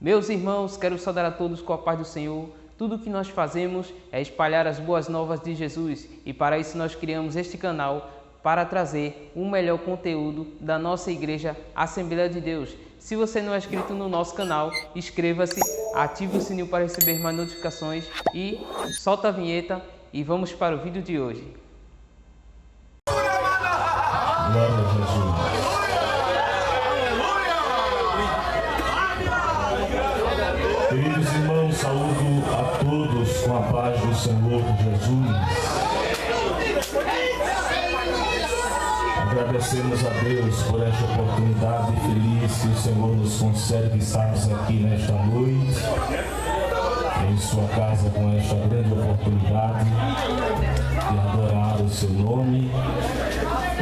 Meus irmãos, quero saudar a todos com a paz do Senhor. Tudo o que nós fazemos é espalhar as boas novas de Jesus e para isso nós criamos este canal para trazer um melhor conteúdo da nossa igreja Assembleia de Deus. Se você não é inscrito no nosso canal, inscreva-se, ative o sininho para receber mais notificações e solta a vinheta e vamos para o vídeo de hoje. Glória a Jesus. Queridos irmãos, saúdo a todos com a paz do Senhor Jesus. Agradecemos a Deus por esta oportunidade feliz que o Senhor nos concede estarmos aqui nesta noite, em sua casa, com esta grande oportunidade de adorar o seu nome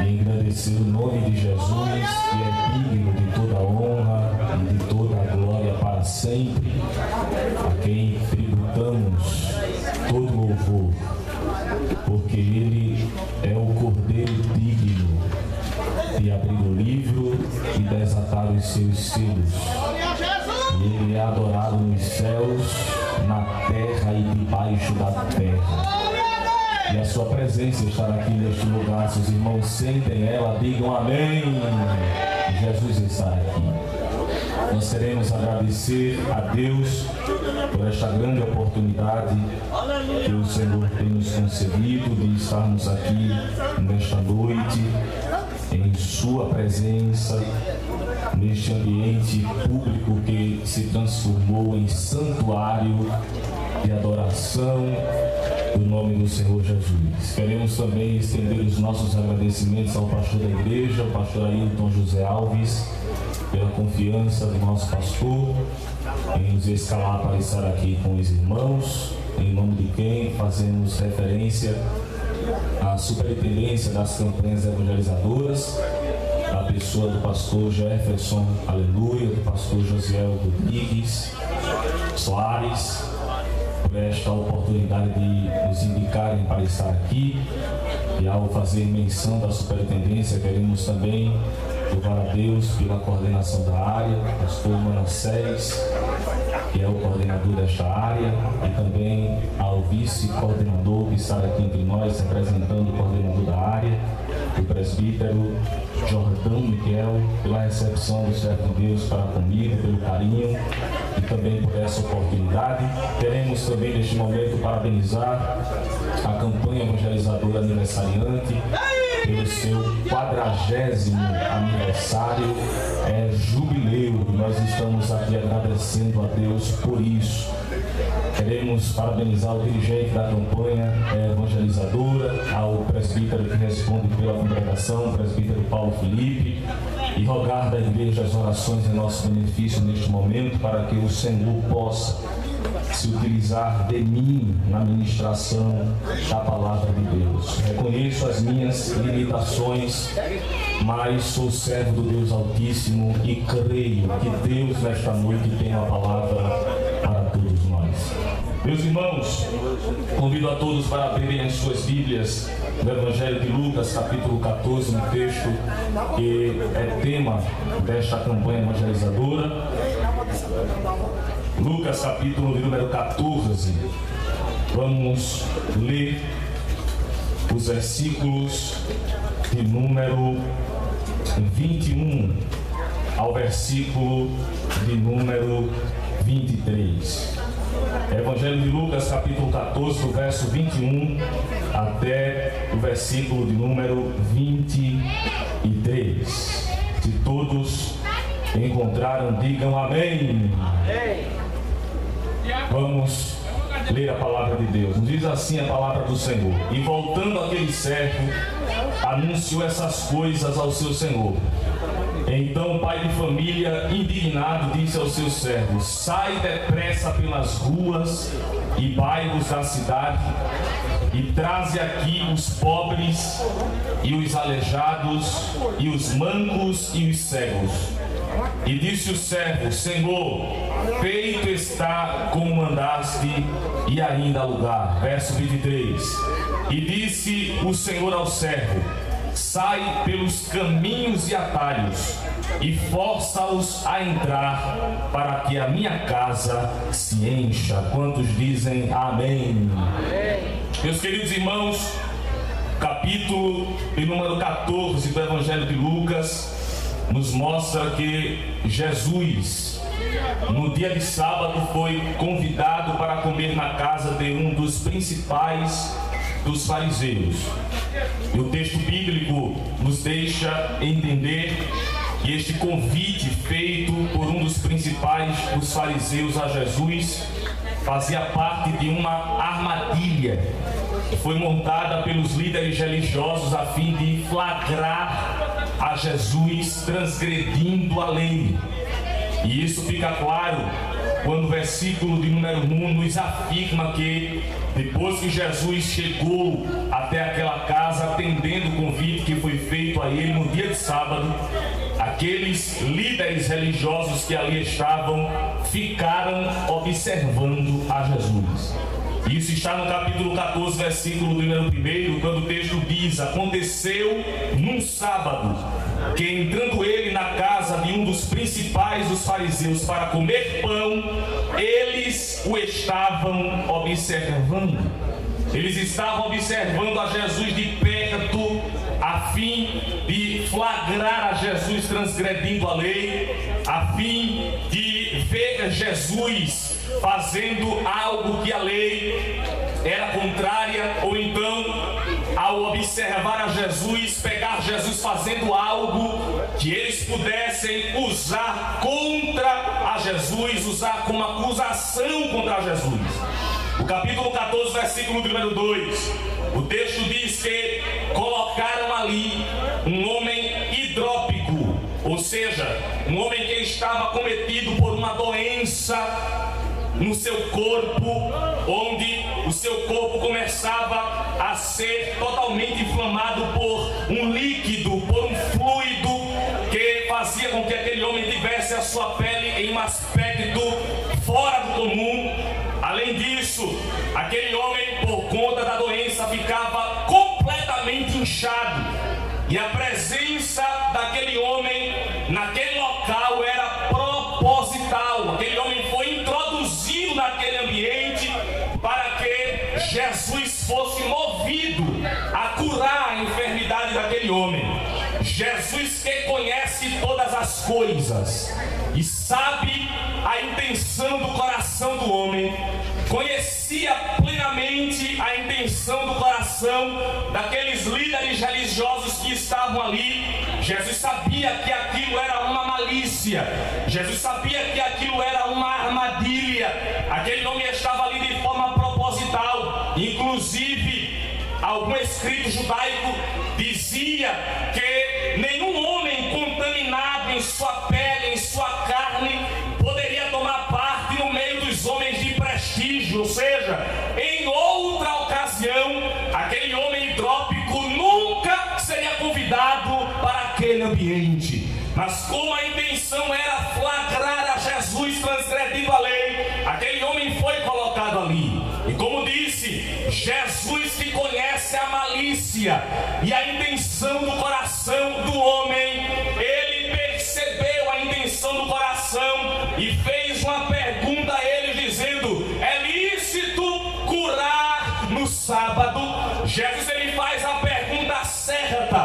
e engrandecer o nome de Jesus, que é digno de toda a honra e de toda a glória para sempre, a quem tributamos todo louvor, porque Ele é o Cordeiro digno de abrir o livro e desatar os seus selos. E Ele é adorado nos céus, na terra e debaixo da terra. E a sua presença estará aqui neste lugar. Se os irmãos sentem ela, digam amém. Jesus está aqui. Nós queremos agradecer a Deus por esta grande oportunidade que o Senhor tem nos concedido de estarmos aqui nesta noite, em sua presença, neste ambiente público que se transformou em santuário de adoração do nome do Senhor Jesus. Queremos também estender os nossos agradecimentos ao pastor da igreja, o pastor Ailton José Alves, pela confiança do nosso pastor em nos escalar para estar aqui com os irmãos, em nome de quem fazemos referência à superintendência das campanhas evangelizadoras, a pessoa do pastor Jefferson, aleluia, do pastor Josiel Rodrigues Soares, por esta oportunidade de nos indicarem para estar aqui. E ao fazer menção da superintendência, queremos também louvar a Deus pela coordenação da área, pastor Manassés, que é o coordenador desta área, e também ao vice-coordenador que está aqui entre nós, representando o coordenador da área, o presbítero Jordão Miguel, pela recepção do servo de Deus para comigo, pelo carinho e também por essa oportunidade. Queremos também neste momento parabenizar a campanha evangelizadora aniversariante pelo seu 40º aniversário, jubileu. Nós estamos aqui agradecendo a Deus por isso. Queremos parabenizar o dirigente da campanha evangelizadora, ao presbítero que responde pela congregação, o presbítero Paulo Felipe, e rogar da igreja as orações em nosso benefício neste momento, para que o Senhor possa se utilizar de mim na ministração da palavra de Deus. Reconheço as minhas limitações, mas sou servo do Deus Altíssimo e creio que Deus nesta noite tem uma palavra para todos nós. Meus irmãos, convido a todos para abrirem as suas Bíblias no Evangelho de Lucas, capítulo 14, um texto que é tema desta campanha evangelizadora. Lucas, capítulo de número 14. Vamos ler os versículos de número 21 ao versículo de número 23. Evangelho de Lucas, capítulo 14, do verso 21 até o versículo de número 23. Se todos encontraram, digam amém. Vamos ler a palavra de Deus. Nos diz assim a palavra do Senhor: e voltando aquele servo, anunciou essas coisas ao seu senhor. Então o pai de família, indignado, disse aos seus servos: sai depressa pelas ruas e bairros da cidade e traze aqui os pobres e os aleijados e os mancos e os cegos. E disse o servo: Senhor, feito está como mandaste, e ainda há lugar. Verso 23. E disse o Senhor ao servo: sai pelos caminhos e atalhos e força-os a entrar, para que a minha casa se encha. Quantos dizem amém? Meus queridos irmãos, capítulo de número 14 do Evangelho de Lucas nos mostra que Jesus, no dia de sábado, foi convidado para comer na casa de um dos principais dos fariseus. E o texto bíblico nos deixa entender que este convite feito por um dos principais dos fariseus a Jesus fazia parte de uma armadilha que foi montada pelos líderes religiosos a fim de flagrar a Jesus transgredindo a lei. E isso fica claro quando o versículo de número 1 nos afirma que depois que Jesus chegou até aquela casa, atendendo o convite que foi feito a ele no dia de sábado, aqueles líderes religiosos que ali estavam ficaram observando a Jesus. Isso está no capítulo 14, versículo número 1, quando o texto diz: aconteceu num sábado que, entrando ele na casa de um dos principais dos fariseus para comer pão, eles o estavam observando. Eles estavam observando a Jesus de perto, a fim de flagrar a Jesus transgredindo a lei, a fim de ver Jesus fazendo algo que a lei era contrária, ou então, ao observar a Jesus, pegar Jesus fazendo algo que eles pudessem usar contra a Jesus, usar como acusação contra Jesus. O capítulo 14, versículo número 2, o texto diz que colocaram ali um homem hidrópico, ou seja, um homem que estava cometido por uma doença no seu corpo, onde o seu corpo começava a ser totalmente inflamado por um líquido, por um fluido que fazia com que aquele homem tivesse a sua pele em um aspecto fora do comum. Além disso, aquele homem, por conta da doença, ficava completamente inchado, e a presença daquele homem naquele local era proposital. Aquele homem foi introduzido naquele ambiente para que Jesus fosse movido a curar a enfermidade daquele homem. Jesus, que conhece todas as coisas e sabe a intenção do coração do homem, conhecia plenamente a intenção do coração daqueles líderes religiosos que estavam ali. Jesus sabia que aquilo era uma malícia, Jesus sabia que aquilo era uma armadilha. Aquele homem estava ali de forma proposital. Inclusive, algum escrito judaico dizia que nenhum homem contaminado em sua pele, em sua carne, poderia tomar parte no meio dos homens de prestígio. Ou seja, em outra ocasião, aquele homem hidrópico nunca seria convidado para aquele ambiente. Mas como a intenção era flagrar a Jesus transgredindo a lei, aquele homem foi colocado ali. E como disse, Jesus, que conhece a malícia e a intenção do coração do homem, ele percebeu a intenção do coração e fez uma pergunta a ele, dizendo: é lícito curar no sábado? Jesus, ele faz a pergunta certa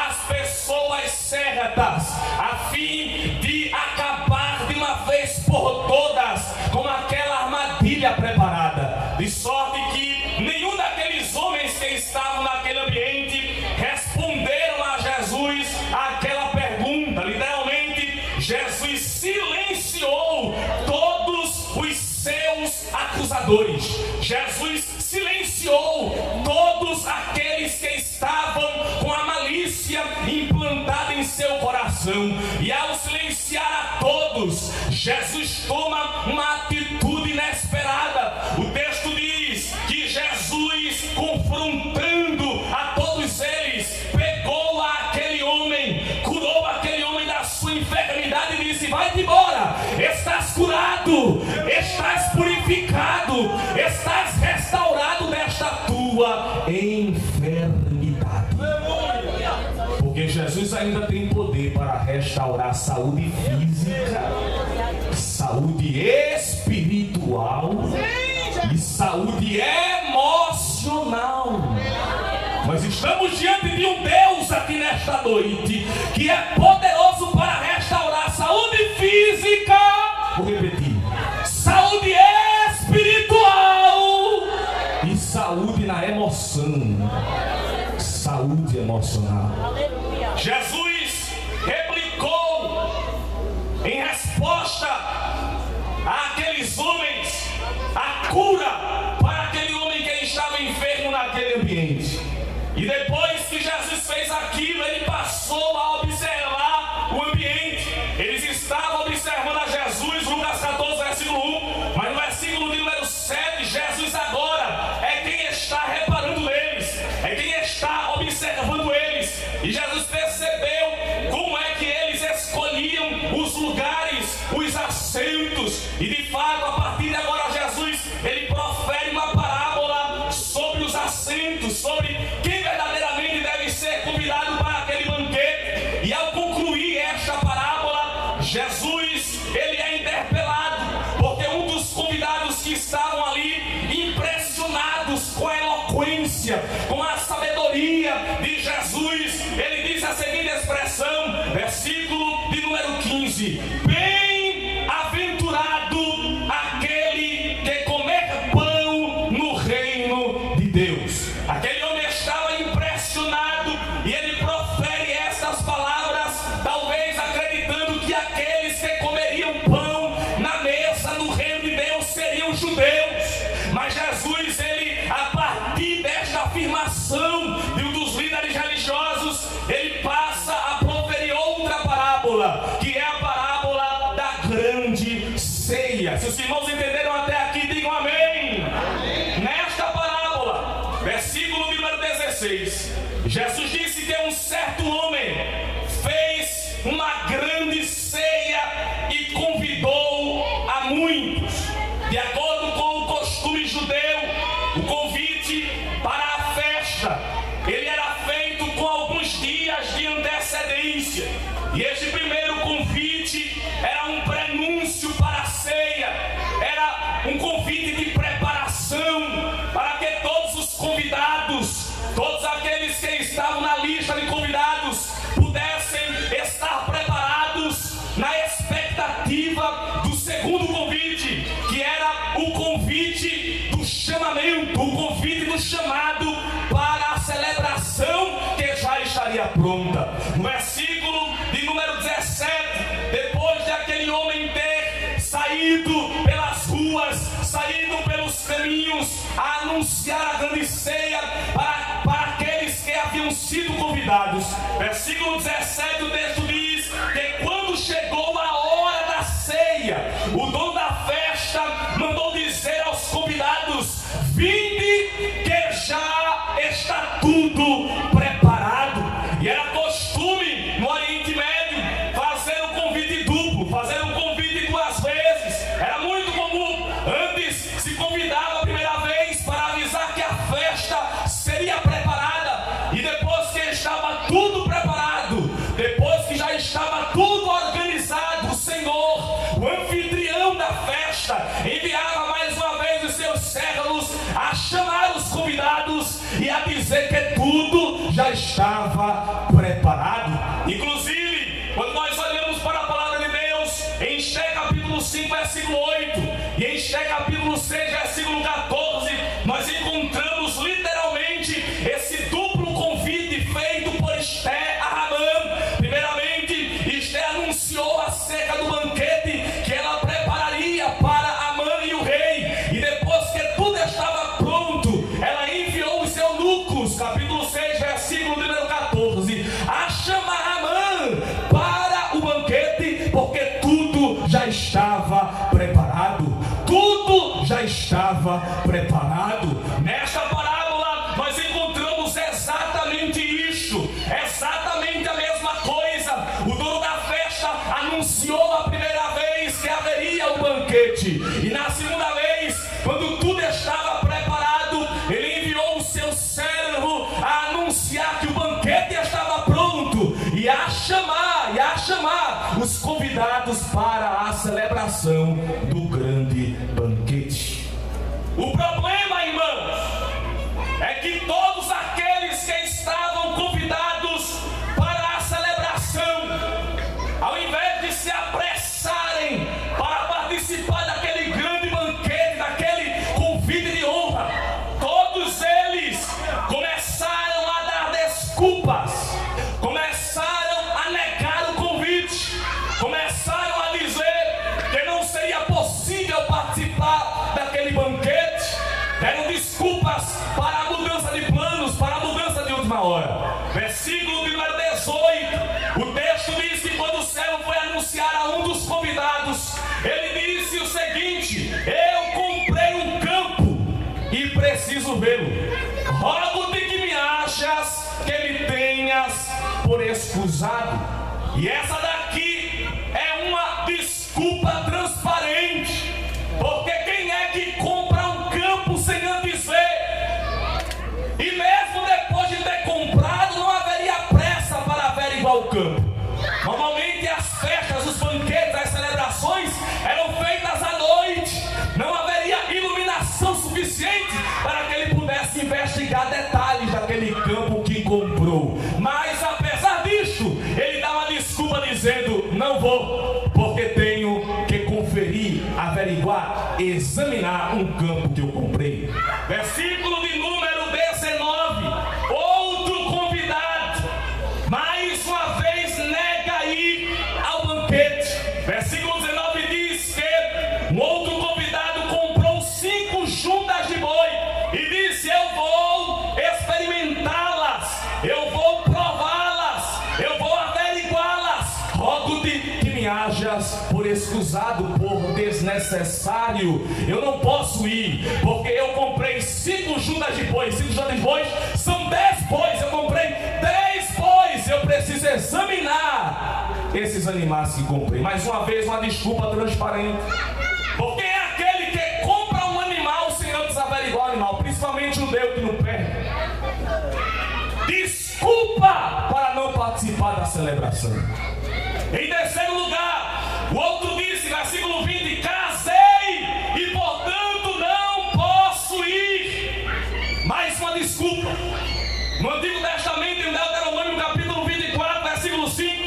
às pessoas certas, a fim de acabar de uma vez por todas com aquela armadilha preparada, de sorte que nenhum daqueles homens que estavam naquele ambiente responderam a Jesus aquela pergunta. Literalmente, Jesus silenciou todos os seus acusadores. Jesus silenciou todos aqueles que estavam com a malícia implantada em seu coração. E ao silenciar a todos, Jesus toma uma atitude inesperada. O texto diz que Jesus, confrontando a todos eles, pegou aquele homem, curou aquele homem da sua enfermidade e disse: vai-te embora, estás curado, estás purificado, estás restaurado desta tua enfermidade. espiritual e saúde emocional. Nós estamos diante de um Deus aqui nesta noite que é poderoso para restaurar a saúde física. Vou repetir: saúde espiritual e saúde na emoção. Saúde emocional. Jesus replicou em resposta àqueles homens a cura para aquele homem que estava enfermo naquele ambiente. E depois que Jesus fez aquilo, ele passou a observar o ambiente. Eles estavam observando a Jesus, Lucas 14, versículo 1. Mas no versículo de número 7, Jesus agora é quem está reparando neles, é quem está observando eles. E Jesus percebeu como é que eles escolhiam os lugares, os assentos. E de fato, a partir de agora, Jesus, ele profere uma parábola sobre os assentos, sobre quem verdadeiramente deve ser convidado para aquele banquete. E ao concluir esta parábola, Jesus, ele é interpelado, porque um dos convidados que estavam ali, impressionados com a eloquência, com a sabedoria de Jesus, ele diz a seguinte expressão, versículo de número 15: bem-aventurado aquele que comer pão no reino de Deus. Aquele homem estava impressionado e ele profere estas palavras, talvez acreditando que aqueles que comeriam pão na mesa no reino de Deus seriam judeus. Mas Jesus, ele, a partir desta afirmação de um dos líderes religiosos, ele passa a proferir outra parábola, que é a parábola da grande ceia. Se os irmãos entenderam até aqui, digam amém. Nesta parábola, versículo número 16, Jesus disse que um certo homem fez uma grande ceia e convidou a muitos. De acordo com o costume judeu, o convite para a festa, ele era feito com alguns dias de antecedência. E este primeiro convite era um prenúncio para a ceia, era um convite de preparação para que todos os convidados, todos aqueles que estavam na lista de convidados, pudessem estar preparados na expectativa do segundo convite, que era o convite do chamamento, o convite do chamado para a celebração que já estaria pronta. No versículo de número 17, depois de aquele homem ter saído pelas ruas, saído pelos caminhos a anunciar a grande ceia para aqueles que haviam sido convidados, versículo 17, o texto diz que quando chegou a hora da ceia, o dono da festa mandou dizer aos convidados: vinde, que já está tudo preparado. E era costume no Oriente Médio fazer um convite duplo, fazer um convite 2 vezes. Era muito comum. Antes se convidava a primeira vez para avisar que a festa seria preparada, e depois que estava tudo preparado, depois que já estava tudo organizado, o Senhor, o anfitrião da festa, enviava mais uma vez os seus servos a chamar os convidados e a dizer que tudo já estava preparado. Inclusive, quando nós olhamos para a palavra de Deus, em Esté capítulo 5, versículo 8, e em Esté capítulo 6, versículo 14, nós encontramos literalmente esse duplo convite feito por Esté a Ramã. Primeiramente, Esté anunciou acerca do banquete que ela prepararia para Amã e o rei, e depois que tudo estava pronto, ela enviou os eunucos, capítulo 6, versículo número 14, a chamar Amã para o banquete, porque tudo já estava preparado. Tudo já estava preparado. Nesta parábola nós encontramos exatamente isso, exatamente a mesma coisa. O dono da festa anunciou a primeira vez que haveria o banquete, e na segunda vez, quando tudo estava preparado, ele enviou o seu servo a anunciar que o banquete estava pronto e a chamar os convidados para a celebração do grande por escusado. E essa daqui é uma desculpa transparente, porque quem é que compra um campo sem antes ver? E mesmo depois de ter comprado, não haveria pressa para averiguar o campo. Normalmente as festas, os banquetes, as celebrações eram feitas à noite. Não haveria iluminação suficiente para que ele pudesse investigar detalhes daquele campo que comprou. Mas apesar disso, ele dá uma desculpa dizendo: não vou, porque tenho que conferir, averiguar, examinar um campo que eu comprei. Versículo de número 19. Outro convidado, mais uma vez, nega ir ao banquete. Versículo 19 diz que um outro convidado comprou 5 juntas de boi e disse: eu vou experimentá-las, eu vou prová-las, eu vou averiguá-las. Rogo-te que me hajas por escusado, por desnecessário. Eu não posso ir, porque eu comprei 5 juntas de bois. 5 juntas de bois são 10 bois. Eu comprei 10 bois. Eu preciso examinar esses animais que comprei. Mais uma vez, uma desculpa transparente, porque é aquele que compra um animal sem antes averiguar o animal, principalmente judeu que não perde. Desculpa para não participar da celebração. Em terceiro lugar, o outro disse, versículo 20: casei e portanto não posso ir. Mais uma desculpa. No Antigo Testamento, em Deuteronômio capítulo 24, versículo 5,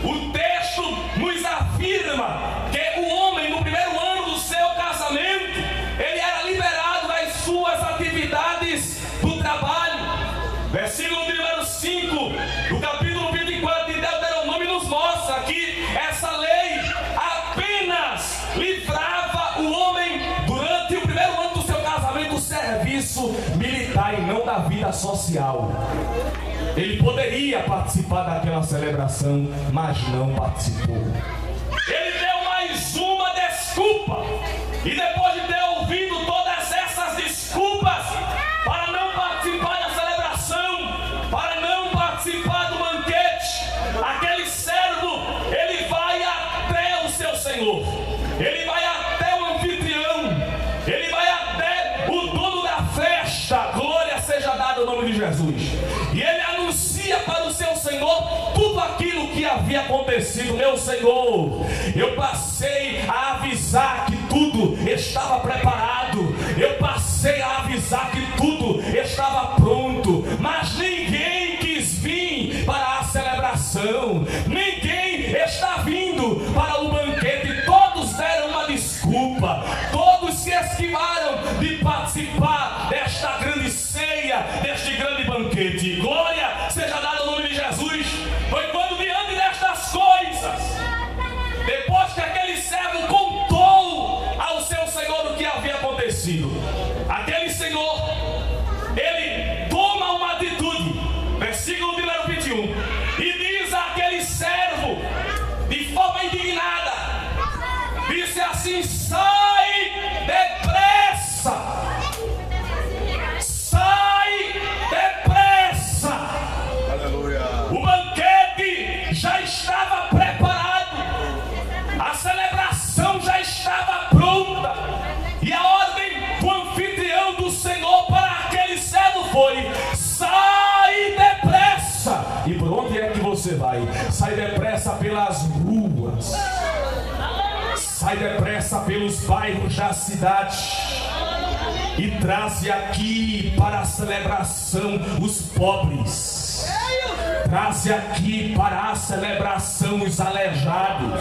o texto nos afirma que o homem, no primeiro ano do seu casamento, ele era liberado das suas atividades do trabalho. Versículo de número 5 do capítulo 24 de Deuteronômio nos mostra que essa lei apenas livrava o homem durante o primeiro ano do seu casamento do serviço militar e não da vida social. Ele poderia participar daquela celebração, mas não participou. Ele deu mais uma desculpa, e depois de ter ouvido todas essas desculpas para não participar da celebração, para não participar do banquete, aquele servo, ele vai até o seu senhor, ele vai até o anfitrião, ele vai até o dono da festa. Glória seja dada ao nome de Jesus. E ele anuncia para o seu senhor tudo aquilo que havia acontecido. Meu senhor, eu passei a avisar que tudo estava preparado, eu passei a avisar que tudo estava pronto, mas ninguém quis vir para a celebração, ninguém está vindo para o banquete. Todos deram uma desculpa, todos se esquivaram de participar desta grande ceia, deste grande banquete. Glória seja dada ao nome de Jesus. Foi quando, diante destas coisas, depois que aquele servo contou ao seu senhor o que havia acontecido, aquele senhor, ele toma uma atitude. Versículo número 21, e diz àquele servo, de forma indignada, disse assim: sai depressa, sai depressa. Aleluia. O banquete já estava preparado, a celebração já estava pronta, e a ordem do anfitrião do Senhor para aquele servo foi: sai depressa. E por onde é que você vai? Sai depressa pelas ruas, sai depressa pelos bairros da cidade, e traze aqui para a celebração os pobres, traze aqui para a celebração os aleijados,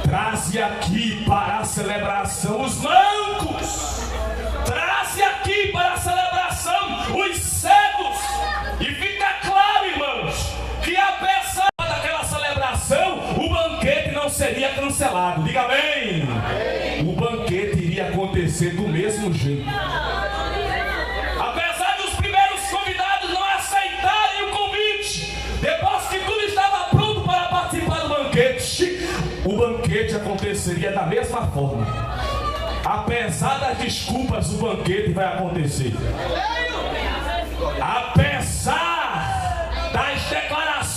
traze aqui para a celebração os mancos, traze aqui para a celebração os cegos. E fica claro, irmãos, que apesar daquela celebração, o banquete não seria cancelado. Diga amém. O banquete iria acontecer do mesmo jeito. Apesar dos primeiros convidados não aceitarem o convite, depois que tudo estava pronto para participar do banquete, o banquete aconteceria da mesma forma. Apesar das desculpas, o banquete vai acontecer. Apesar das declarações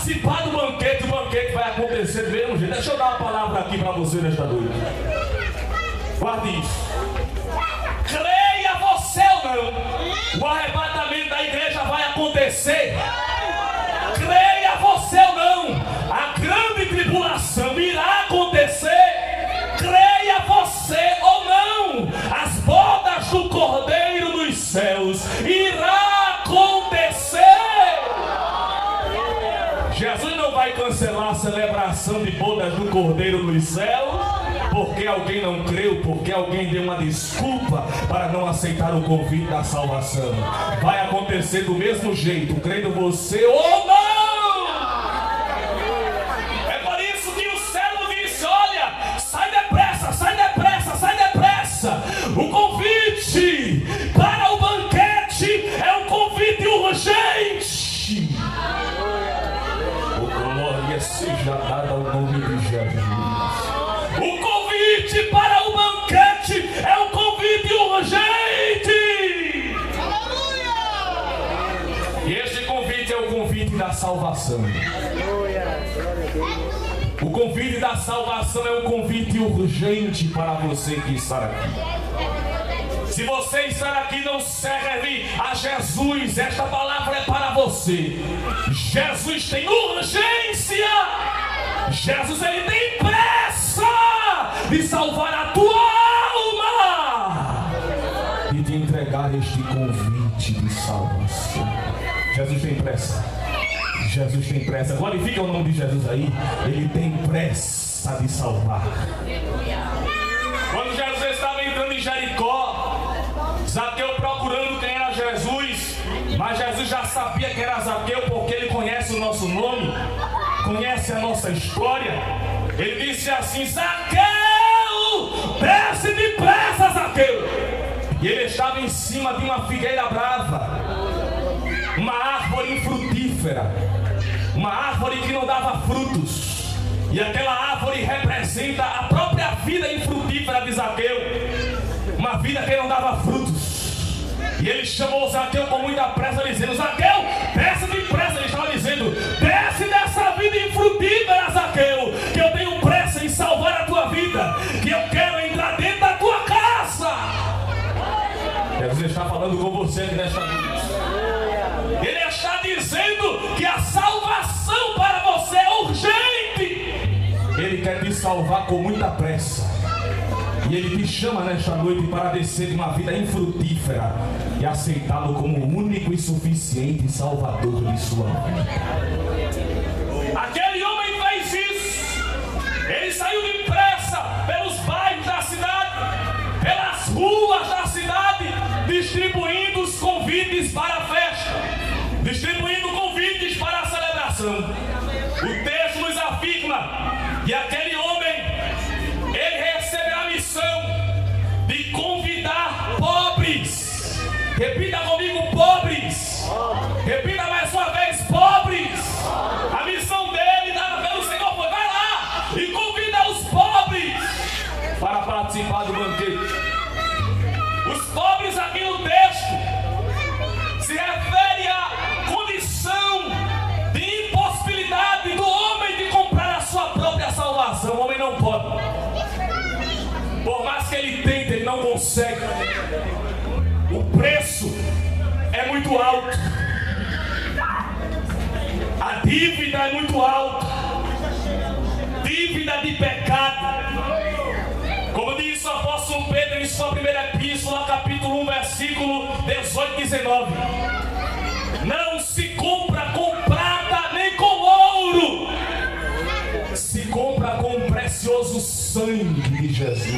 participar do banquete, o banquete vai acontecer do mesmo jeito. Deixa eu dar uma palavra aqui para você nesta noite. Guarde isso. Creia você ou não, o arrebatamento da igreja vai acontecer. Creia você ou não, a grande tribulação irá acontecer. Creia você ou não, as bodas do Cordeiro dos céus irá acontecer. Jesus não vai cancelar a celebração de bodas do Cordeiro dos céus porque alguém não creu, porque alguém deu uma desculpa para não aceitar o convite da salvação. Vai acontecer do mesmo jeito, crendo você ou não. É por isso que o servo disse: olha, sai depressa, sai depressa, sai depressa. O convite para o banquete é um convite urgente. Glória seja dada ao nome de Jesus. O convite para o banquete é um convite urgente. E este convite é o convite da salvação. O convite da salvação é um convite urgente para você que está aqui. Se você estar aqui e não serve a Jesus, esta palavra é para você. Jesus tem urgência. Jesus, ele tem pressa de salvar a tua alma e de entregar este convite de salvação. Jesus tem pressa. Jesus tem pressa. Glorifica o nome de Jesus aí. Ele tem pressa de salvar. Quando Jesus estava entrando em Jericó, Zaqueu procurando quem era Jesus, mas Jesus já sabia quem era Zaqueu, porque ele conhece o nosso nome, conhece a nossa história. Ele disse assim: Zaqueu, desce depressa, Zaqueu. E ele estava em cima de uma figueira brava, uma árvore infrutífera, uma árvore que não dava frutos. E aquela árvore representa a própria vida infrutífera de Zaqueu, uma vida que não dava frutos. E ele chamou Zaqueu com muita pressa, dizendo: Zaqueu, desce depressa. Ele estava dizendo: desce dessa vida infrutífera, Zaqueu, que eu tenho pressa em salvar a tua vida, que eu quero entrar dentro da tua casa. Jesus está falando com você nesta noite. Ele está dizendo que a salvação para você é urgente. Ele quer te salvar com muita pressa. E ele te chama nesta noite para descer de uma vida infrutífera e aceitá-lo como o único e suficiente salvador de sua vida. Aquele homem fez isso. Ele saiu depressa pelos bairros da cidade, pelas ruas da cidade, distribuindo os convites para a festa, distribuindo convites para a celebração. O texto nos afirma que aquele homem, ele recebeu a missão de convidar pobres. Repita comigo: pobres. Repita mais uma vez: pobres. A missão dele, dada pelo Senhor, foi: vai lá e convida os pobres para participar do banquete. Os pobres aqui no texto se refere à condição de impossibilidade do homem de comprar a sua própria salvação. O homem não pode. Por mais que ele tente, ele não consegue. O preço é muito alto. A dívida é muito alta. Dívida de pecado. Como diz o apóstolo Pedro em sua primeira epístola, capítulo 1, versículo 18 e 19. Não se compra com prata nem com ouro. Se compra com o precioso sangue de Jesus,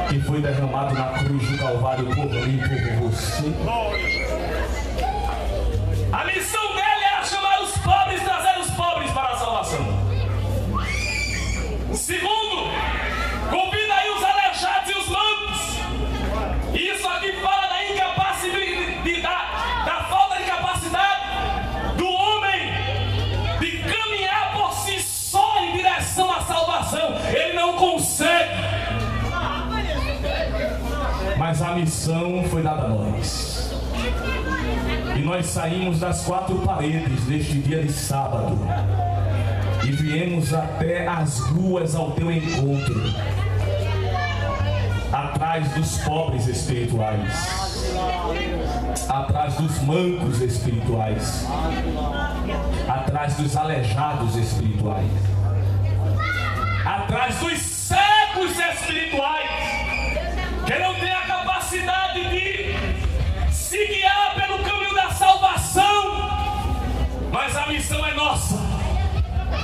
que foi derramado na cruz do Calvário por mim e por você. A missão dele era chamar os pobres, trazer os pobres para a salvação. Segundo, convida aí os aleijados e os mancos. Isso aqui fala da incapacidade, da falta de capacidade do homem de caminhar por si só em direção à salvação. Ele não consegue. Mas a missão foi dada a nós. E nós saímos das quatro paredes deste dia de sábado e viemos até as ruas ao teu encontro, atrás dos pobres espirituais, atrás dos mancos espirituais, atrás dos aleijados espirituais, atrás dos cegos espirituais, que não tem a capacidade de se guiar pelo caminho da salvação, mas a missão é nossa.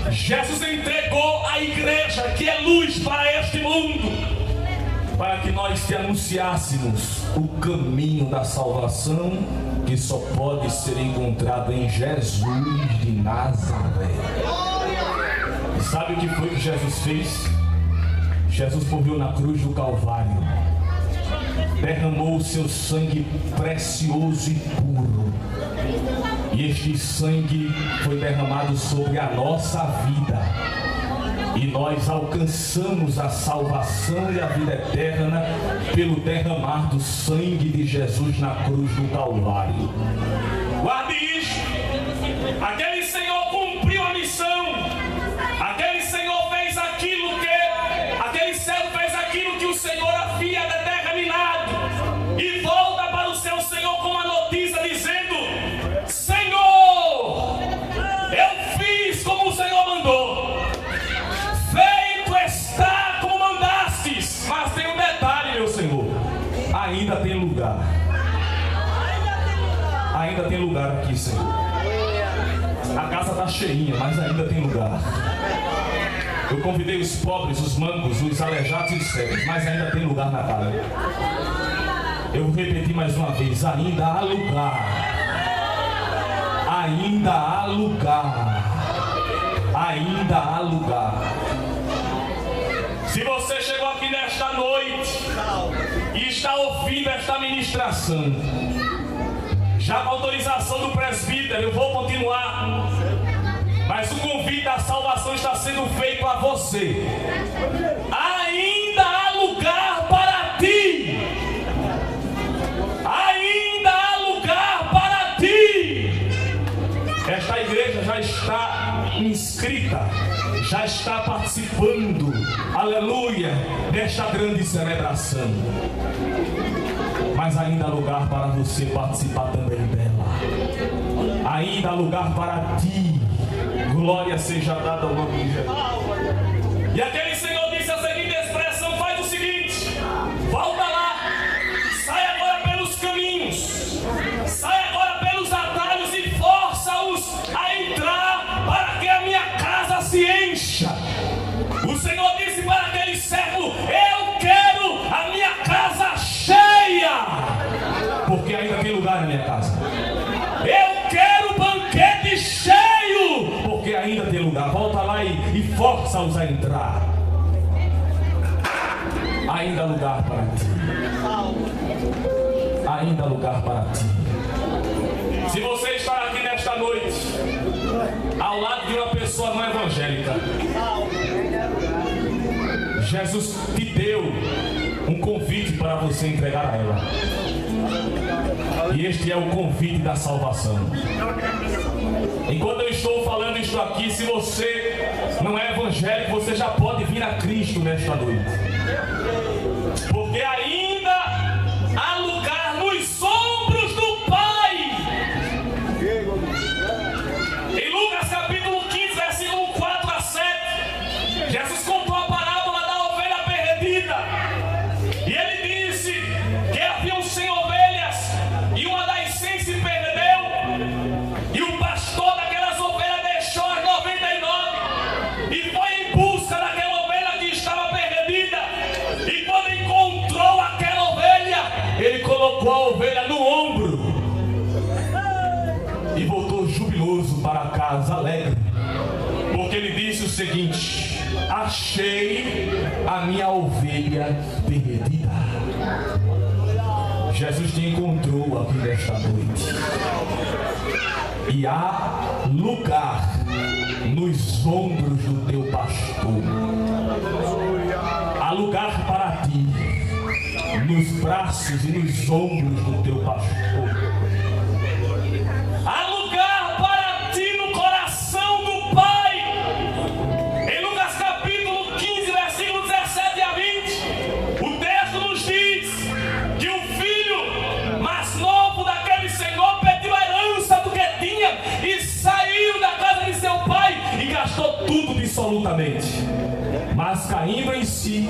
Jesus entregou a igreja, que é luz para este mundo, para que nós te anunciássemos o caminho da salvação, que só pode ser encontrado em Jesus de Nazaré. E sabe o que foi que Jesus fez? Jesus morreu na cruz do Calvário, derramou o seu sangue precioso e puro, e este sangue foi derramado sobre a nossa vida, e nós alcançamos a salvação e a vida eterna pelo derramar do sangue de Jesus na cruz do Calvário. Guarde isso. Aquele Senhor cumpriu a missão. Aquele Senhor fez aquilo que aquele servo fez aquilo que o Senhor havia determinado, e volta para o seu Senhor com uma notícia dizendo: Senhor, eu fiz como o Senhor mandou, feito está como mandastes. Mas tem um detalhe, meu Senhor: ainda tem lugar. Ainda tem lugar aqui, Senhor. A casa está cheinha, mas ainda tem lugar. Eu convidei os pobres, os mancos, os aleijados e os cegos, mas ainda tem lugar na casa. Eu vou repetir mais uma vez: ainda há lugar. Ainda há lugar. Ainda há lugar. Se você chegou aqui nesta noite e está ouvindo esta ministração, já com autorização do presbítero, eu vou continuar, mas o convite da salvação está sendo feito a você. Ainda há lugar para ti. Ainda há lugar para ti. Esta igreja já está inscrita, já está participando, aleluia, desta grande celebração. Mas ainda há lugar para você participar também dela. Ainda há lugar para ti. Glória seja dada ao nome de Jesus. E aquele Senhor disse a seguinte expressão: faz o seguinte, volta lá, sai agora pelos caminhos, sai agora pelos atalhos e força-os a entrar para que a minha casa se encha. O Senhor disse para aquele servo: eu quero a minha casa cheia, porque ainda tem lugar na minha casa. Eu quero o banquete cheio, porque ainda tem lugar. Volta lá e força-os a entrar. Ainda há lugar para ti. Ainda há lugar para ti. Se você está aqui nesta noite ao lado de uma pessoa não evangélica, Jesus te deu um convite para você entregar a ela. E este é o convite da salvação. Enquanto eu estou falando isto aqui, se você não é evangélico, você já pode vir a Cristo nesta noite. Porque ainda há lugar nos ombros do Pai. Em Lucas capítulo 15, versículo 4 a 7, Jesus contou a parábola da ovelha perdida. E ele disse que haviam 100 ovelhas e uma das 100 se perdeu. E o pastor daquelas ovelhas deixou as 99 e foi em busca daquela ovelha que estava perdida. E quando encontrou aquela ovelha, ele colocou a ovelha no ombro e voltou jubiloso para casa, alegre, porque ele disse o seguinte: achei a minha ovelha perdida. Jesus te encontrou aqui nesta noite, e há lugar nos ombros do teu pastor. Há lugar para ti nos braços e nos ombros do teu pastor. absolutamente. Mas caindo em si,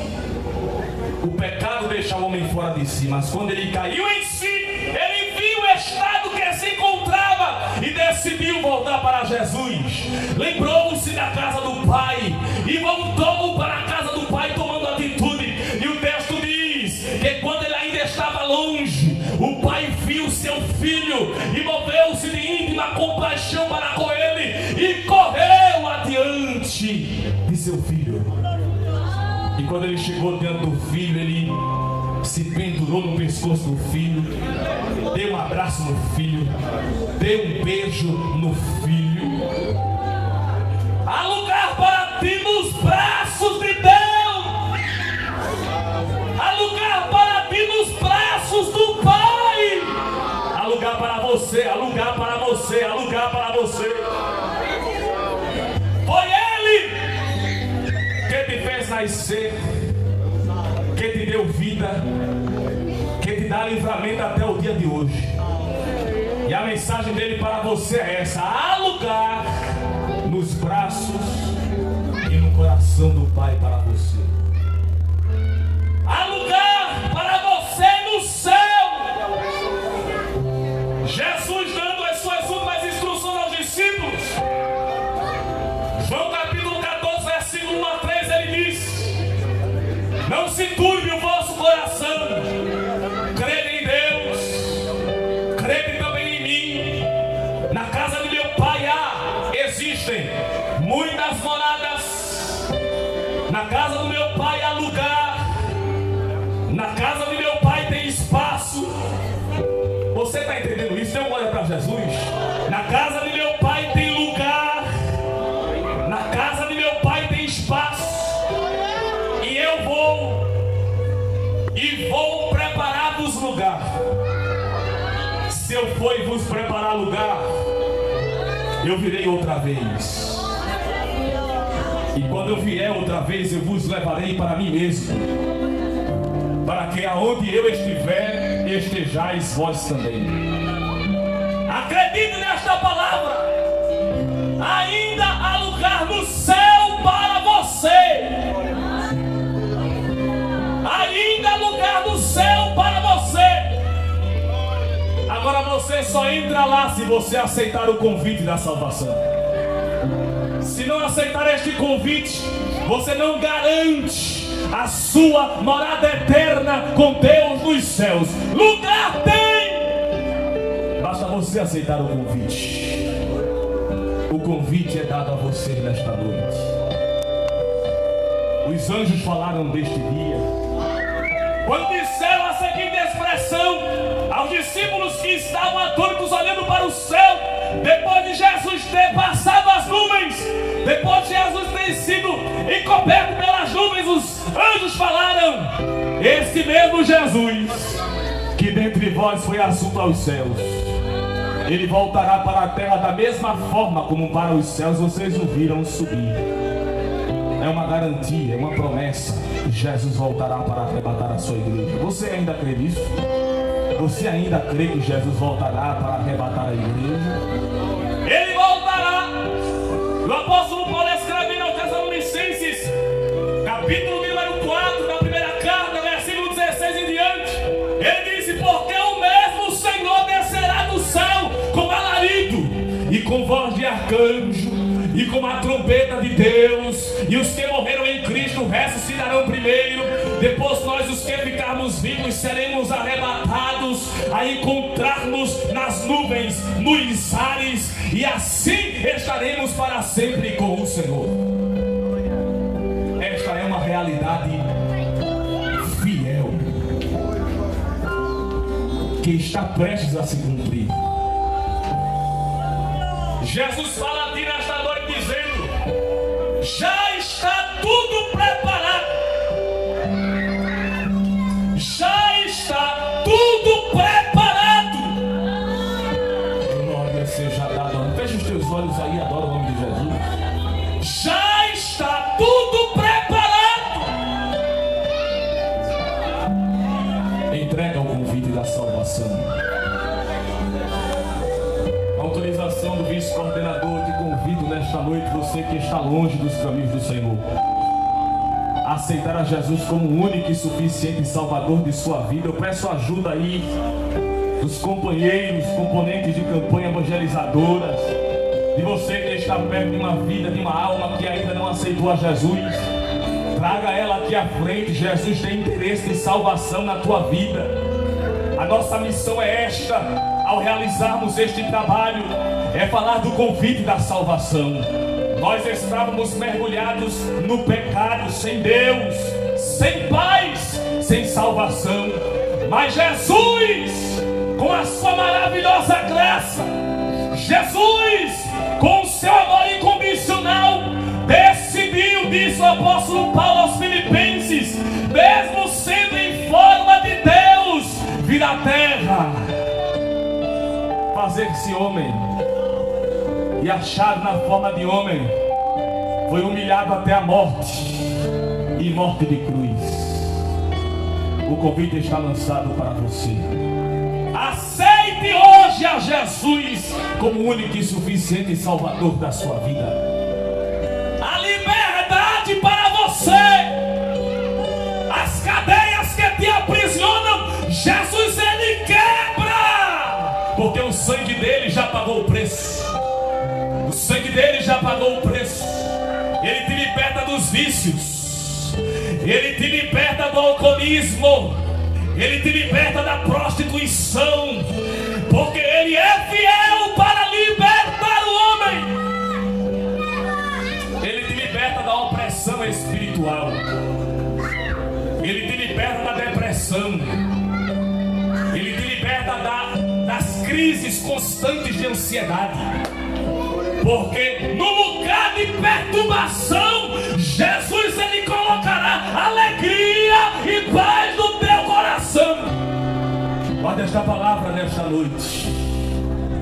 o pecado deixa o homem fora de si. Mas quando ele caiu em si, ele viu o estado que se encontrava e decidiu voltar para Jesus. Lembrou-se da casa do pai e voltou para a casa do pai tomando atitude. E o texto diz que quando ele ainda estava longe, o pai viu seu filho e moveu-se de íntima compaixão para com ele e correu adiante de seu filho. E quando ele chegou diante do filho, ele se pendurou no pescoço do filho, deu um abraço no filho, deu um beijo no filho. Há lugar para ti nos braços de Deus. Há lugar para ti nos braços do Pai. Há lugar para você, há lugar para você, há lugar para você. Foi Ele que te fez nascer, que te deu vida, que te dá livramento até o dia de hoje. E a mensagem dele para você é essa: há lugar nos braços e no coração do Pai para você. Há lugar para você no céu. Jesus dando as suas últimas instruções aos discípulos. João capítulo 14, versículo 1 a 3, ele diz: não se turbe o vosso coração, crede em Deus, crede também em mim. Na casa de meu pai existem muitas moradas. Na casa do meu pai há lugar. Na casa de meu pai tem espaço. Você está entendendo isso? Dê uma olhada para Jesus. Na casa de meu pai tem lugar. Na casa de meu pai tem espaço. E eu vou preparar-vos lugar. Se eu for e vos preparar lugar, eu virei outra vez. E quando eu vier outra vez, eu vos levarei para mim mesmo, para que aonde eu estiver, estejais vós também. Acredite nesta palavra. Ainda há lugar no céu para você. Ainda há lugar no céu para você. Agora você só entra lá se você aceitar o convite da salvação. Se não aceitar este convite, você não garante a sua morada eterna com Deus nos céus. Lugar tem. Basta você aceitar o convite. O convite é dado a você nesta noite. Os anjos falaram deste dia quando disseram a seguinte expressão aos discípulos que estavam atônitos olhando para o céu, depois de Jesus ter passado as nuvens, depois de Jesus ter sido encoberto pelas nuvens, os anjos falaram: esse mesmo Jesus que dentre vós foi assunto aos céus, ele voltará para a terra da mesma forma como para os céus vocês o viram subir. É uma garantia, é uma promessa. Jesus voltará para arrebatar a sua igreja. Você ainda crê nisso? Você ainda crê que Jesus voltará para arrebatar a igreja? Ele voltará. O apóstolo Paulo escreve aos Tessalonicenses, capítulo número 4, da primeira carta, versículo 16 em diante. Ele disse: porque o mesmo Senhor descerá do céu com alarido e com voz de arcanjo e com a trombeta de Deus, e os que morreram em Cristo ressuscitarão primeiro. Depois nós, os que ficarmos vivos, seremos arrebatados a encontrar-nos nas nuvens, nos ares, e assim estaremos para sempre com o Senhor. Esta é uma realidade fiel que está prestes a se cumprir. Jesus fala aqui nesta noite dizendo: já está tudo preparado. Já está tudo preparado. Glória seja dada. Feche os teus olhos aí, adora o nome de Jesus. Já está tudo preparado. Entrega o convite da salvação. Autorização do vice-coordenador, te convido nesta noite, você que está longe dos caminhos do Senhor, a aceitar a Jesus como o único e suficiente Salvador de sua vida. Eu peço ajuda aí dos companheiros, componentes de campanha evangelizadoras, de você que está perto de uma vida, de uma alma que ainda não aceitou a Jesus. Traga ela aqui à frente. Jesus tem interesse em salvação na tua vida. A nossa missão é esta, ao realizarmos este trabalho, é falar do convite da salvação. Nós estávamos mergulhados no pecado, sem Deus, sem paz, sem salvação. Mas Jesus, com a sua maravilhosa graça, Jesus, com o seu amor incondicional, decidiu, diz o apóstolo Paulo aos Filipenses, mesmo sendo em forma de Deus, vir à terra, fazer-se homem, e achado na forma de homem, foi humilhado até a morte, e morte de cruz. O convite está lançado para você. Aceite hoje a Jesus como o único e suficiente Salvador da sua vida. A liberdade para você. As cadeias que te aprisionam, Jesus ele quebra, porque o sangue dele já pagou o preço. O sangue dele já pagou o preço. Ele te liberta dos vícios, ele te liberta do alcoolismo, ele te liberta da prostituição, porque ele é fiel para libertar o homem. Ele te liberta da opressão espiritual, ele te liberta da depressão, ele te liberta das crises constantes de ansiedade, porque no lugar de perturbação, Jesus ele colocará alegria e paz no teu coração. Guarda esta palavra nesta noite.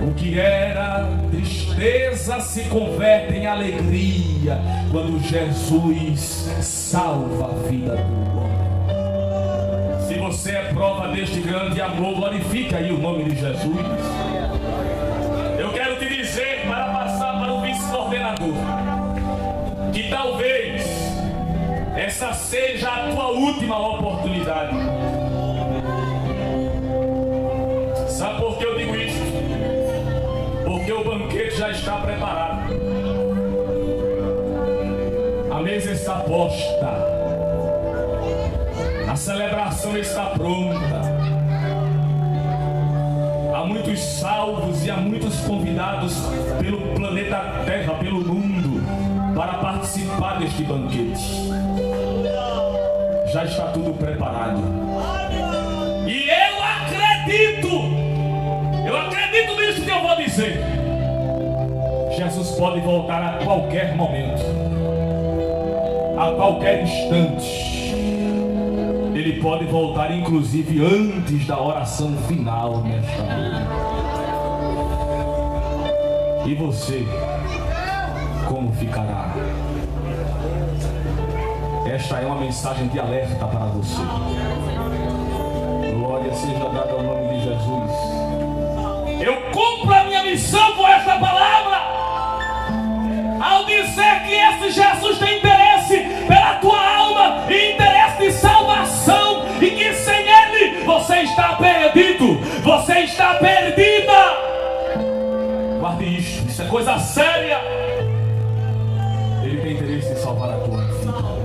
O que era tristeza se converte em alegria quando Jesus salva a vida do homem. Se você é prova deste grande amor, glorifica aí o nome de Jesus. Eu quero te dizer, para passar para o vice-coordenador, que talvez essa seja a tua última oportunidade. Sabe por que eu digo isso? Porque o banquete já está preparado. A mesa está posta. A celebração está pronta. Há muitos salvos e há muitos convidados pelo planeta Terra, pelo mundo, para participar deste banquete. Já está tudo preparado. E eu acredito nisso que eu vou dizer. Jesus pode voltar a qualquer momento, a qualquer instante. Ele pode voltar inclusive antes da oração final nesta noite. E você, como ficará? Esta é uma mensagem de alerta para você. Glória seja dada ao nome de Jesus. Eu cumpro a minha missão com esta palavra, ao dizer que esse Jesus tem interesse pela tua alma e interesse de salvação, e que sem ele você está perdido, você está perdida. Guarde isto, isso é coisa séria. Ele tem interesse em salvar a tua vida.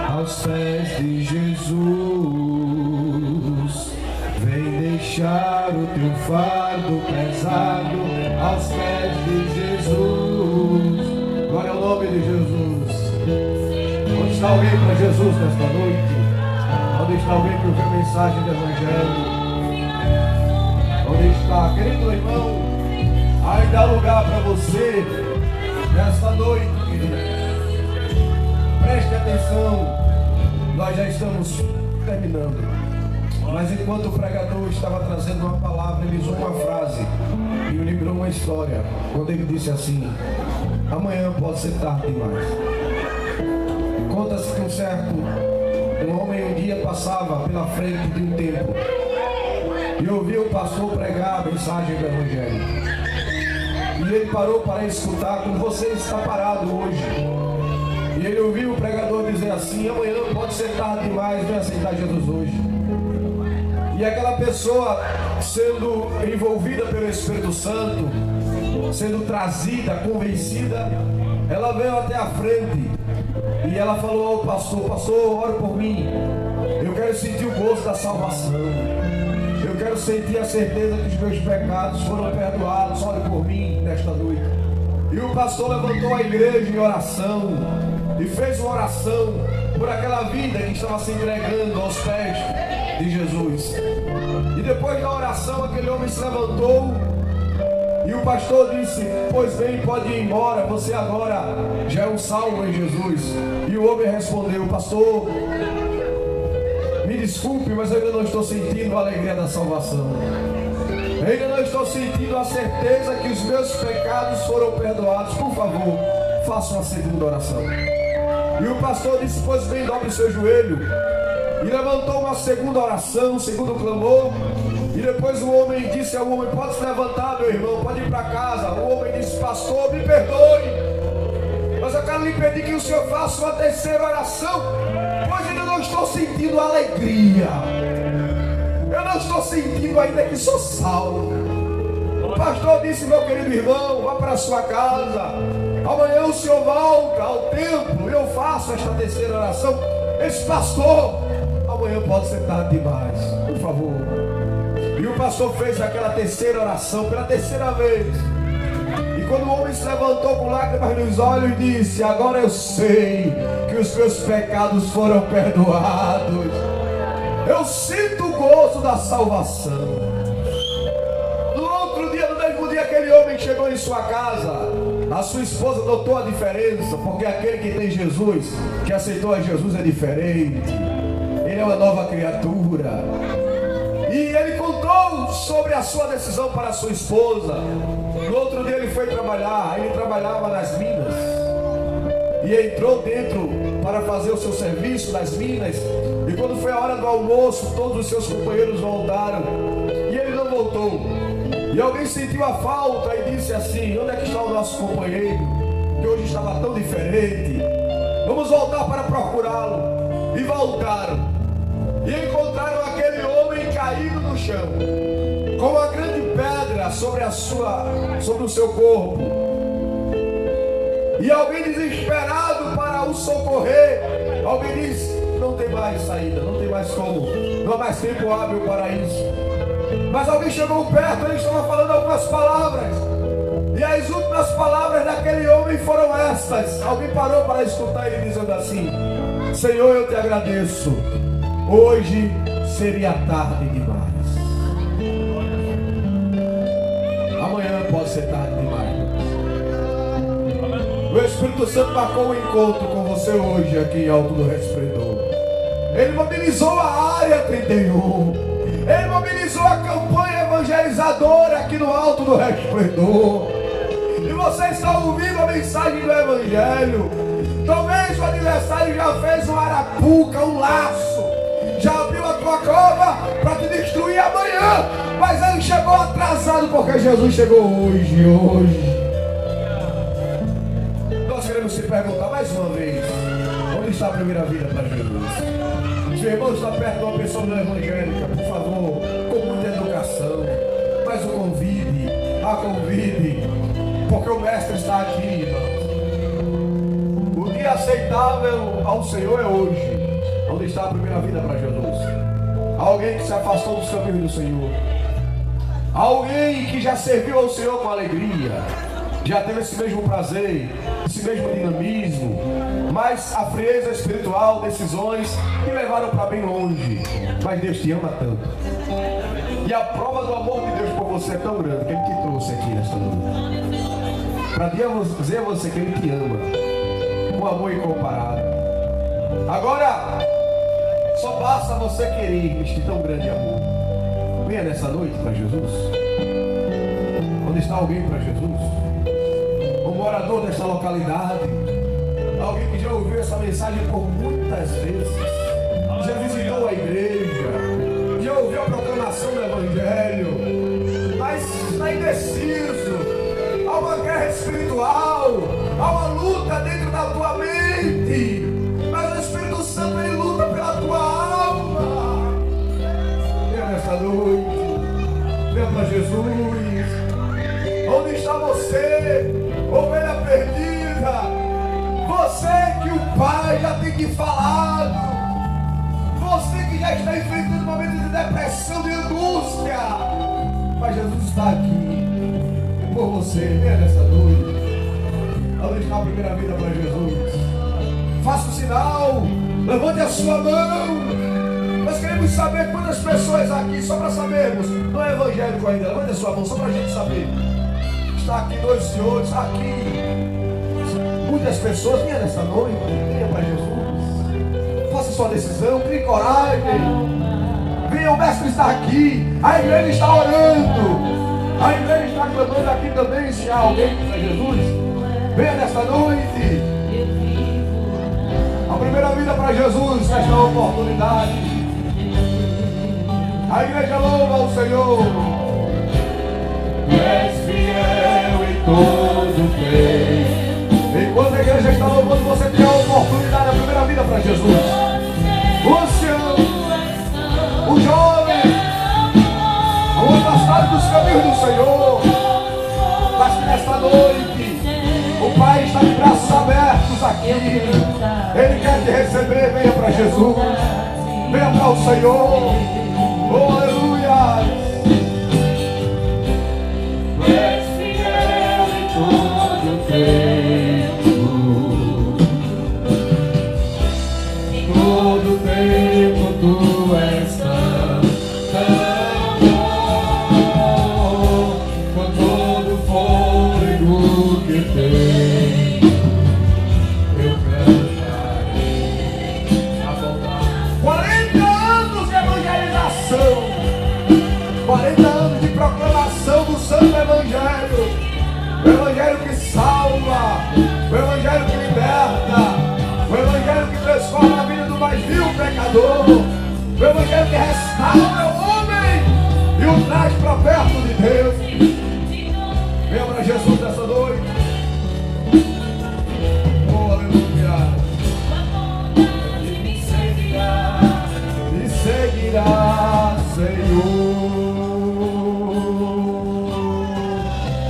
Aos pés de Jesus, vem deixar o teu fardo pesado aos pés de Jesus. Glória ao nome de Jesus. Onde está alguém para Jesus nesta noite? Onde está alguém que ouviu a mensagem do Evangelho? Onde está? Querido irmão, ainda há lugar para você nesta noite, querido. Preste atenção, nós já estamos terminando. Mas enquanto o pregador estava trazendo uma palavra, ele usou uma frase e me lembrou uma história. Quando ele disse assim: amanhã pode ser tarde demais. Conta-se que um homem um dia passava pela frente de um templo e ouviu o pastor pregar a mensagem do Evangelho. E ele parou para escutar, como você está parado hoje. E ele ouviu o pregador dizer assim: amanhã pode ser tarde demais, vem aceitar Jesus hoje. E aquela pessoa, sendo envolvida pelo Espírito Santo, sendo trazida, convencida, ela veio até a frente e ela falou ao pastor: pastor, ore por mim, eu quero sentir o gosto da salvação, eu quero sentir a certeza que os meus pecados foram perdoados, ore por mim nesta noite. E o pastor levantou a igreja em oração e fez uma oração por aquela vida que estava se entregando aos pés de Jesus. E depois da oração, aquele homem se levantou e o pastor disse: pois bem, pode ir embora, você agora já é um salvo em Jesus. E o homem respondeu: pastor, me desculpe, mas eu ainda não estou sentindo a alegria da salvação, eu ainda não estou sentindo a certeza que os meus pecados foram perdoados, por favor, faça uma segunda oração. E o pastor disse: pois bem, dobre o seu joelho. E levantou uma segunda oração, um segundo clamor. E depois o homem disse ao homem: pode se levantar, meu irmão, pode ir para casa. O homem disse: pastor, me perdoe, mas eu quero lhe pedir que o senhor faça uma terceira oração, pois ainda não estou sentindo alegria, eu não estou sentindo ainda que sou salvo. O pastor disse: meu querido irmão, vá para a sua casa, amanhã o senhor volta ao templo e eu faço esta terceira oração. Esse pastor, amanhã pode ser tarde demais, por favor. E o pastor fez aquela terceira oração pela terceira vez. E quando o homem se levantou com lágrimas nos olhos, disse: agora eu sei que os meus pecados foram perdoados, eu sinto o gozo da salvação. No outro dia, no mesmo dia, aquele homem chegou em sua casa. A sua esposa notou a diferença, porque aquele que tem Jesus, que aceitou a Jesus, é diferente. Ele é uma nova criatura. E ele contou sobre a sua decisão para a sua esposa. No outro dia ele foi trabalhar. Ele trabalhava nas minas e entrou dentro para fazer o seu serviço nas minas. E quando foi a hora do almoço, todos os seus companheiros voltaram e ele não voltou. E alguém sentiu a falta e disse assim: onde é que está o nosso companheiro, que hoje estava tão diferente? Vamos voltar para procurá-lo. E voltaram e encontraram aquele homem caído no chão, com uma grande pedra sobre o seu corpo. E alguém desesperado para o socorrer, alguém disse: não tem mais saída, não tem mais como, não há mais tempo hábil para isso. Mas alguém chegou perto, ele estava falando algumas palavras, e as últimas palavras daquele homem foram estas. Alguém parou para escutar ele dizendo assim: Senhor, eu te agradeço, hoje seria tarde demais, amanhã pode ser tarde demais. O Espírito Santo marcou um encontro com você hoje aqui em Alto do Resplendor. Ele mobilizou a área 31. Ele mobilizou a campanha evangelizadora aqui no Alto do Resplendor. E você está ouvindo a mensagem do Evangelho. Talvez o adversário já fez um arapuca, um laço, já abriu a tua cova para te destruir amanhã, mas ele chegou atrasado porque Jesus chegou hoje. Nós queremos se perguntar mais uma vez: onde está a primeira vida para Jesus? Se o irmão está perto de uma pessoa não evangélica, por favor, com muita educação, mas o convide, a convide, porque o mestre está aqui, irmão. O dia aceitável ao Senhor é hoje. Onde está a primeira vida para Jesus? Alguém que se afastou dos caminhos do Senhor, alguém que já serviu ao Senhor com alegria, já teve esse mesmo prazer, esse mesmo dinamismo, mas a frieza espiritual, decisões que levaram para bem longe. Mas Deus te ama tanto. E a prova do amor de Deus por você é tão grande que Ele te trouxe aqui nesta noite. Para dizer a você que Ele te ama, com amor incomparável. Agora, só basta você querer este tão grande amor. Venha nessa noite para Jesus. Onde está alguém para Jesus? Um morador desta localidade, alguém que já ouviu essa mensagem por muitas vezes, já visitou a igreja, já ouviu a proclamação do Evangelho, mas está indeciso. Há uma guerra espiritual, há uma luta dentro da tua mente, mas o Espírito Santo ele luta pela tua alma. Venha nesta noite, venha para Jesus. Onde está você, ovelha perdida? Você que o Pai já tem que falar. Você que já está enfrentando momentos de depressão, de angústia. Mas Jesus está aqui por você. Venha nessa noite. Onde está a primeira vida para Jesus? Faça o sinal. Levante a sua mão. Nós queremos saber quantas pessoas aqui, só para sabermos. Não é evangélico ainda. Levante a sua mão, só para a gente saber. Está aqui dois senhores, está aqui muitas pessoas. Venha nessa noite, venha para Jesus. Faça sua decisão, crie coragem. Venha, o mestre está aqui. A igreja está orando. A igreja está clamando aqui também. Se há alguém para Jesus, venha nessa noite. A primeira vida para Jesus nesta oportunidade. A igreja louva o Senhor. És fiel em todo tempo. Enquanto a igreja está louvando, você tem a oportunidade, a primeira vida para Jesus. O ancião, o jovem, o afastado dos caminhos do Senhor. Mas que nesta noite o Pai está de braços abertos aqui. Ele quer te receber. Venha para Jesus. Venha para o Senhor. Oh, aleluia. Todo tempo tu és tão bom, com todo fôlego que tem, eu cantarei a bondade. 40 anos de evangelização, 40 anos de proclamação do Santo Evangelho. O Evangelho que salva, o Evangelho que liberta, o Evangelho que transforma a vida do mais vil pecador, o Evangelho que restaura o homem e o traz para perto de Deus. Venha para Jesus nessa noite. Oh, aleluia. Me seguirá, Senhor.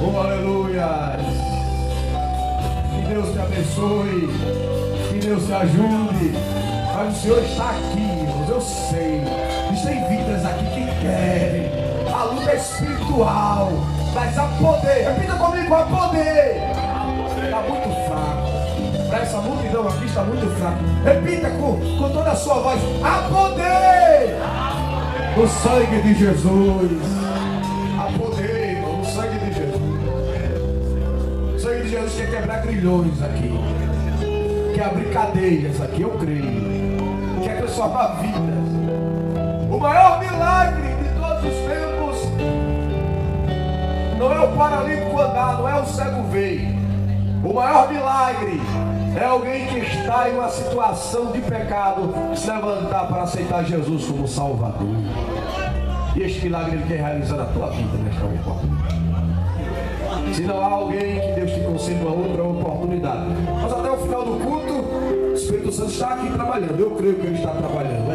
Oh, aleluia. Que Deus te abençoe. Que Deus te ajude. Mas o Senhor está aqui, irmãos. Eu sei. Existem vidas aqui que querem. A luta é espiritual. Mas há poder. Repita comigo, há poder. Está muito fraco. Para essa multidão aqui está muito fraco. Repita com toda a sua voz. Há poder. No sangue de Jesus. Há poder, irmão. No sangue de Jesus. O sangue de Jesus quer quebrar grilhões aqui. Quer abrir cadeias aqui, eu creio. Quer transformar vidas. O maior milagre de todos os tempos não é o paralítico andar, não é o cego ver. O maior milagre é alguém que está em uma situação de pecado se levantar para aceitar Jesus como Salvador. E este milagre Ele quer realizar na tua vida nesta oportunidade. Se não há alguém, que Deus te conceda uma outra oportunidade. Mas até o final do culto, o Espírito Santo está aqui trabalhando. Eu creio que Ele está trabalhando.